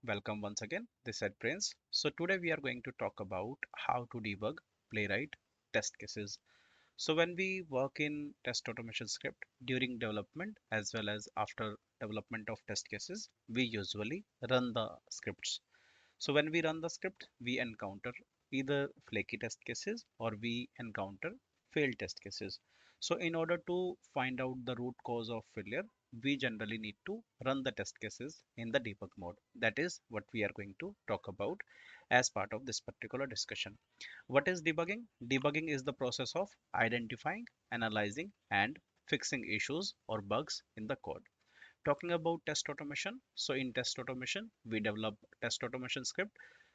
Welcome once again. This is Prince. So today we are going to talk about how to debug Playwright test cases. So when we work in test automation script during development as well as after development of test cases, we usually run the scripts. So when we run the script, we encounter either flaky test cases or we encounter failed test cases. So in order to find out the root cause of failure, we generally need to run the test cases in the debug mode. That is what we are going to talk about as part of this particular discussion. What is debugging? Debugging is the process of identifying, analyzing, and fixing issues or bugs in the code. Talking about test automation, so in test automation we develop test automation script.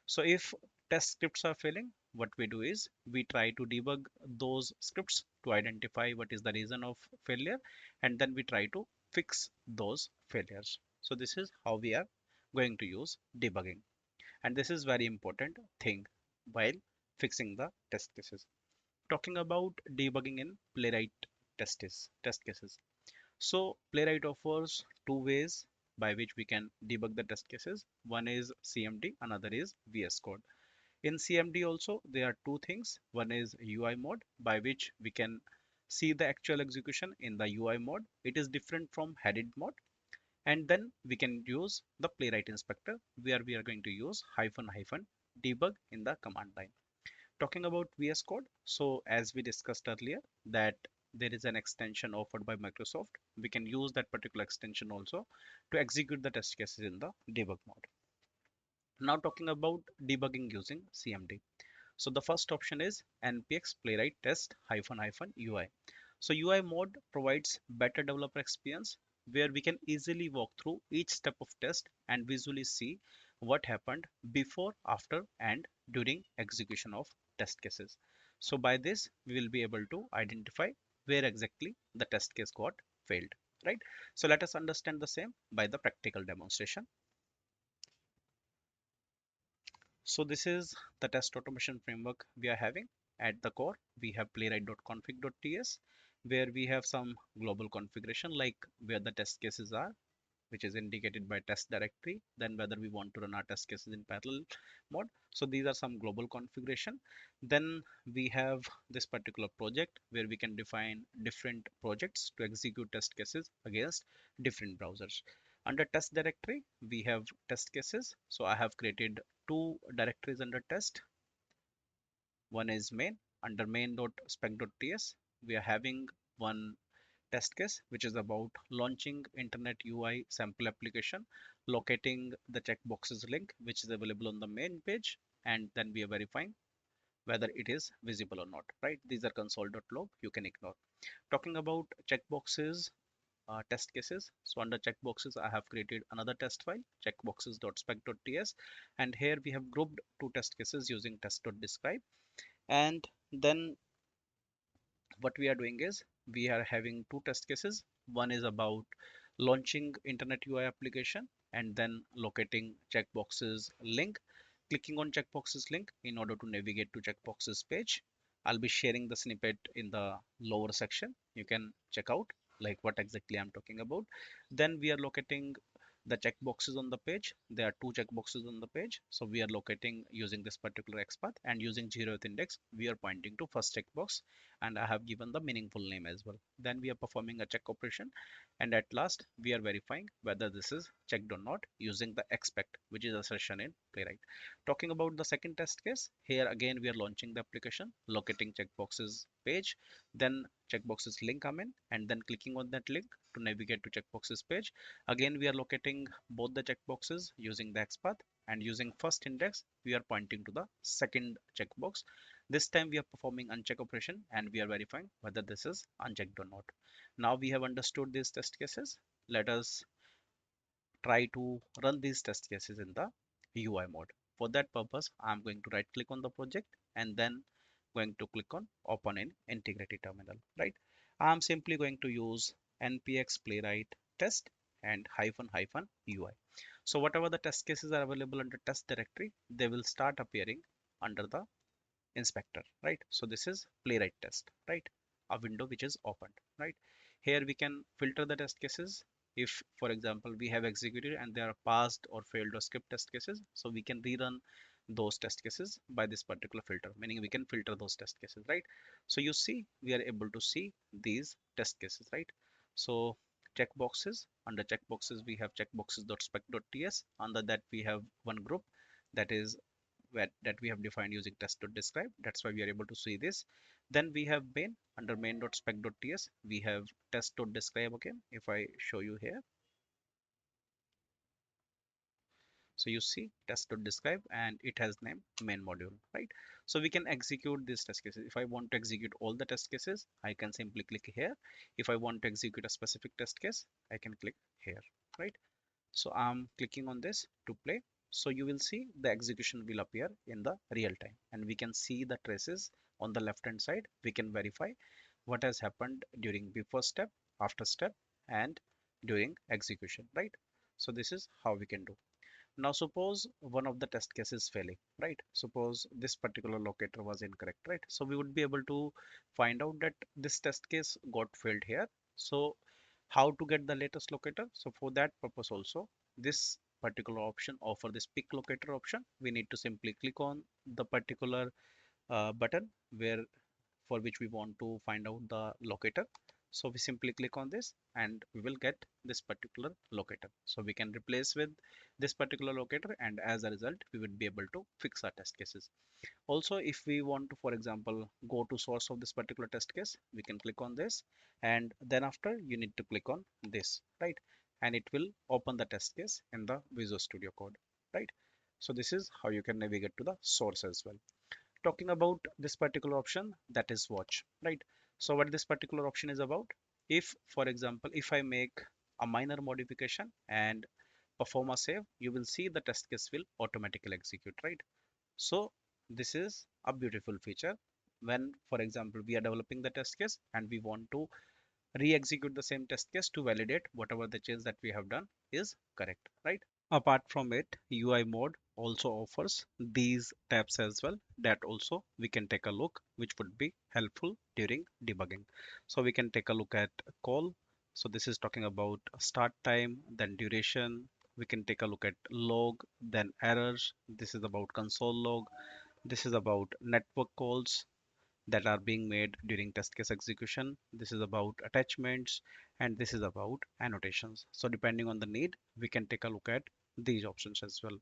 So if test scripts are failing, what we do is we try to debug those scripts to identify what is the reason of failure, and then we try to fix those failures. So this is how we are going to use debugging, and this is very important thing while fixing the test cases. Talking about debugging in playwright test cases, so Playwright offers two ways by which we can debug the test cases. One is CMD, another is VS Code. In CMD also, there are two things. One is UI mode, by which we can see the actual execution in the UI mode. It is different from headed mode. And then we can use the Playwright inspector, where we are going to use hyphen hyphen debug in the command line. Talking about VS Code, so as we discussed earlier, that there is an extension offered by Microsoft. We can use that particular extension also to execute the test cases in the debug mode. Now talking about debugging using CMD. So the first option is npx playwright test hyphen hyphen UI. So UI mode provides better developer experience where we can easily walk through each step of test and visually see what happened before, after, and during execution of test cases. So by this, we will be able to identify where exactly the test case got failed, right? So let us understand the same by the practical demonstration. So this is the test automation framework we are having. At the core, we have playwright.config.ts, where we have some global configuration like where the test cases are, which is indicated by test directory, then whether we want to run our test cases in parallel mode. So these are some global configuration. Then we have this particular project where we can define different projects to execute test cases against different browsers. Under test directory, we have test cases. So I have created two directories under test. One is main. Under main.spec.ts, we are having one test case which is about launching internet UI sample application, locating the checkboxes link which is available on the main page, and then we are verifying whether it is visible or not, right? These are console.log, you can ignore. Talking about checkboxes test cases, so under checkboxes I have created another test file, checkboxes.spec.ts, and here we have grouped two test cases using test.describe. And then what we are doing is we are having two test cases. One is about launching internet UI application and then locating checkboxes link, clicking on checkboxes link in order to navigate to checkboxes page. I'll be sharing the snippet in the lower section. You can check out like what exactly I'm talking about. Then we are locating the checkboxes on the page. There are two checkboxes on the page, so we are locating using this particular XPath, and using zeroth index we are pointing to first checkbox, and I have given the meaningful name as well. Then we are performing a check operation, and at last we are verifying whether this is checked or not using the expect, which is assertion in Playwright. Talking about the second test case, here again we are launching the application, locating checkboxes page, then checkboxes link come in, and then clicking on that link to navigate to checkboxes page. Again we are locating both the checkboxes using the XPath, and using first index we are pointing to the second checkbox. This time we are performing uncheck operation and we are verifying whether this is unchecked or not. Now we have understood these test cases. Let us try to run these test cases in the UI mode. For that purpose, I'm going to right click on the project and then going to click on open in integrity terminal, right? I'm simply going to use npx playwright test and hyphen hyphen UI. So whatever the test cases are available under test directory, they will start appearing under the inspector, right? So this is playwright test, right? A window which is opened, right? Here we can filter the test cases if for example we have executed and they are passed or failed or skipped test cases, so we can rerun those test cases by this particular filter, meaning we can filter those test cases, right? So you see we are able to see these test cases, right? So checkboxes, under checkboxes we have checkboxes.spec.ts. Under that we have one group that is that we have defined using test.describe. That's why we are able to see this. Then we have main, under main.spec.ts we have test.describe again. If I show you here, so you see test.describe and it has name main module, right? So we can execute these test cases. If I want to execute all the test cases, I can simply click here. If I want to execute a specific test case, I can click here, right? So I'm clicking on this to play. So you will see the execution will appear in the real time and we can see the traces on the left hand side. We can verify what has happened during before step, after step, and during execution, right? So this is how we can do. Now suppose one of the test cases failing, right? Suppose this particular locator was incorrect, right? So we would be able to find out that this test case got failed here. So how to get the latest locator? So for that purpose also, this particular option offer this pick locator option. We need to simply click on the particular button where for which we want to find out the locator. So we simply click on this and we will get this particular locator. So we can replace with this particular locator and as a result we would be able to fix our test cases. Also, if we want to, for example, go to source of this particular test case, we can click on this and then after you need to click on this, right? And it will open the test case in the Visual Studio Code, right? So this is how you can navigate to the source as well. Talking about this particular option, that is watch, right? So what this particular option is about, if for example if I make a minor modification and perform a save, you will see the test case will automatically execute, right? So this is a beautiful feature when for example we are developing the test case and we want to re-execute the same test case to validate whatever the change that we have done is correct, right? Apart from it, UI mode also offers these tabs as well that also we can take a look, which would be helpful during debugging. So we can take a look at call. So this is talking about start time, then duration. We can take a look at log, then errors. This is about console log. This is about network calls that are being made during test case execution. This is about attachments and this is about annotations. So depending on the need, we can take a look at these options as well.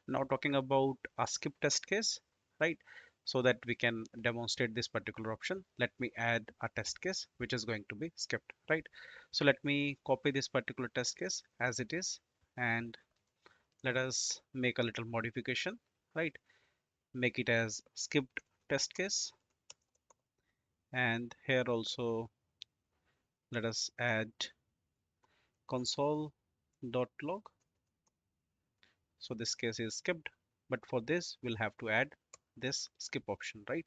Now talking about a skip test case, right? So that we can demonstrate this particular option. Let me add a test case which is going to be skipped, right? So let me copy this particular test case as it is and let us make a little modification, right? Make it as skipped test case and here also let us add console.log. So this case is skipped, but for this we'll have to add this skip option, right?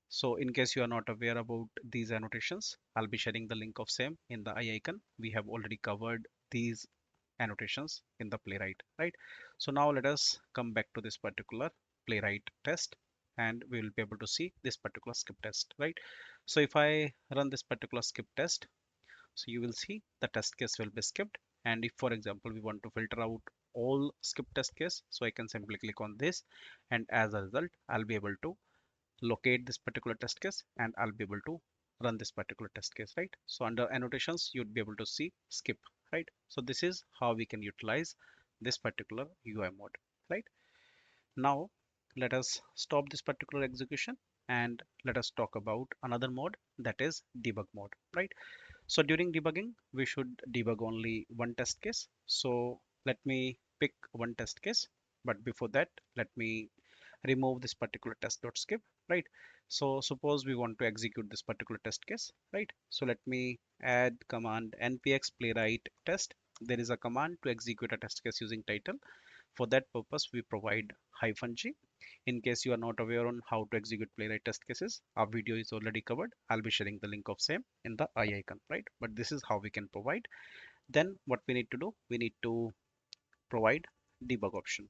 So in case you are not aware about these annotations, I'll be sharing the link of same in the eye icon. We have already covered these annotations in the playwright, right? So now let us come back to this particular playwright test and we will be able to see this particular skip test, right? So if I run this particular skip test, so you will see the test case will be skipped. And if for example we want to filter out all skip test case, so I can simply click on this and as a result I'll be able to locate this particular test case and I'll be able to run this particular test case, right? So under annotations you'd be able to see skip, right? So this is how we can utilize this particular UI mode, right? Now let us stop this particular execution and let us talk about another mode, that is debug mode, right? So during debugging, we should debug only one test case. So let me pick one test case. But before that, let me remove this particular test.skip, right? So suppose we want to execute this particular test case, right? So let me add command npx playwright test. There is a command to execute a test case using title. For that purpose, we provide -g. In case you are not aware on how to execute playwright test cases, our video is already covered. I'll be sharing the link of same in the eye icon, right? But this is how we can provide. Then what we need to do, we need to provide debug option,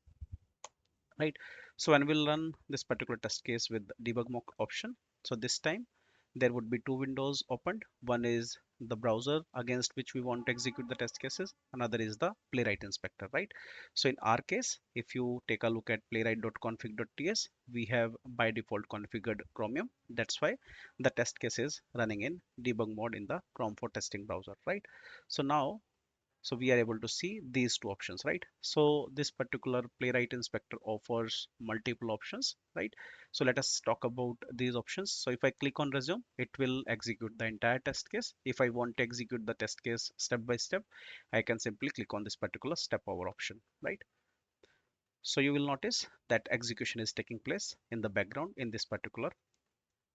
right? So when we'll run this particular test case with debug mock option, so this time there would be two windows opened. One is the browser against which we want to execute the test cases. Another is the Playwright inspector, right? So in our case, if you take a look at playwright.config.ts, we have by default configured Chromium. That's why the test case is running in debug mode in the Chrome for testing browser, right? So now we are able to see these two options, right? So this particular Playwright inspector offers multiple options, right? So let us talk about these options. So if I click on resume, it will execute the entire test case. If I want to execute the test case step by step, I can simply click on this particular step over option, right? So you will notice that execution is taking place in the background in this particular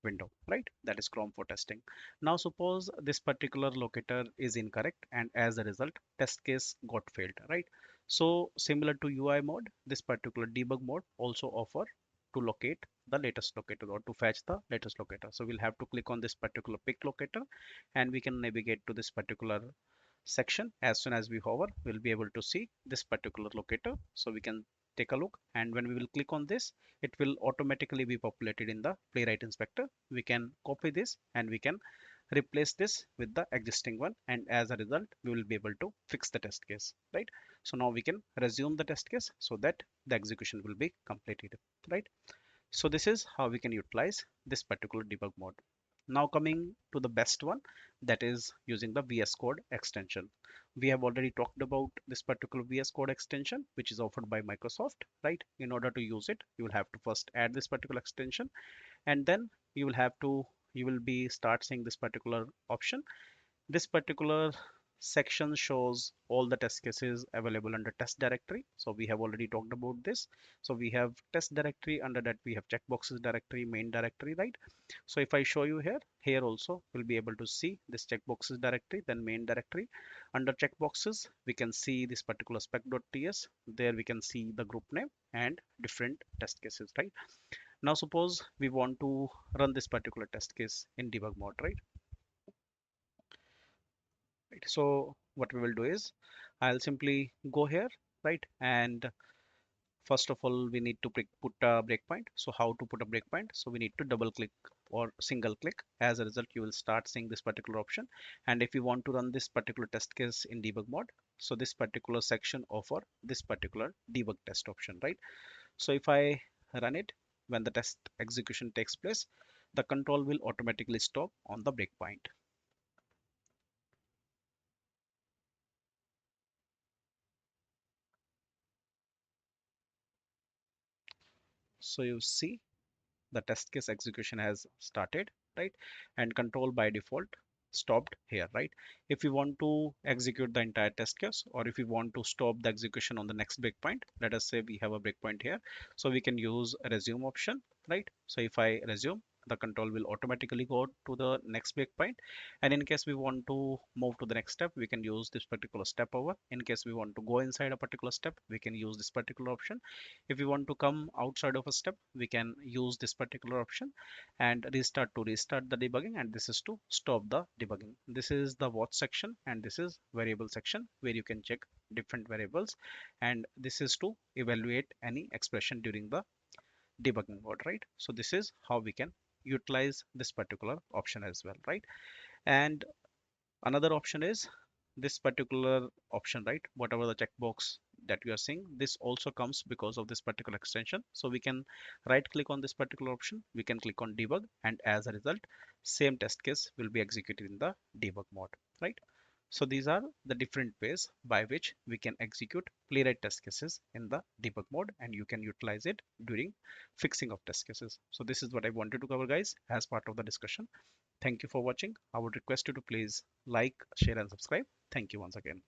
window, right? That is Chrome for testing. Now suppose this particular locator is incorrect and as a result test case got failed, right? So similar to UI mode, this particular debug mode also offer to locate the latest locator or to fetch the latest locator. So we'll have to click on this particular pick locator and we can navigate to this particular section. As soon as we hover, we'll be able to see this particular locator. So we can take a look, and when we will click on this, it will automatically be populated in the Playwright inspector. We can copy this and we can replace this with the existing one, and as a result we will be able to fix the test case, right? So now we can resume the test case so that the execution will be completed, right? So this is how we can utilize this particular debug mode. Now coming to the best one, that is using the VS Code extension. We have already talked about this particular VS Code extension, which is offered by Microsoft, right? In order to use it, you will have to first add this particular extension, and then you will have to you will be start seeing this particular option. This particular section shows all the test cases available under test directory. So we have already talked about this. So we have test directory, under that we have checkboxes directory, main directory, right? So if I show you here, here also we'll be able to see this checkboxes directory, then main directory. Under checkboxes, we can see this particular spec.ts. There we can see the group name and different test cases, right? Now suppose we want to run this particular test case in debug mode, right? Right. So what we will do is I'll simply go here, right? And first of all, we need to put a breakpoint. So how to put a breakpoint? So we need to double click or single click. As a result, you will start seeing this particular option. And if you want to run this particular test case in debug mode, so this particular section offer this particular debug test option, right? So if I run it, when the test execution takes place, the control will automatically stop on the breakpoint. So you see the test case execution has started, right? And control by default stopped here, right? If you want to execute the entire test case, or if you want to stop the execution on the next breakpoint, let us say we have a breakpoint here, so we can use a resume option, right? So if I resume, the control will automatically go to the next breakpoint, and in case we want to move to the next step, we can use this particular step over. In case we want to go inside a particular step, we can use this particular option. If we want to come outside of a step, we can use this particular option and restart to restart the debugging, and this is to stop the debugging. This is the watch section and this is variable section where you can check different variables, and this is to evaluate any expression during the debugging mode, right? So this is how we can utilize this particular option as well, right? And another option is this particular option, right? Whatever the checkbox that you are seeing, this also comes because of this particular extension. So we can right click on this particular option, we can click on debug, and as a result same test case will be executed in the debug mode, right? So these are the different ways by which we can execute Playwright test cases in the debug mode, and you can utilize it during fixing of test cases. So this is what I wanted to cover, guys, as part of the discussion. Thank you for watching. I would request you to please like, share and subscribe. Thank you once again.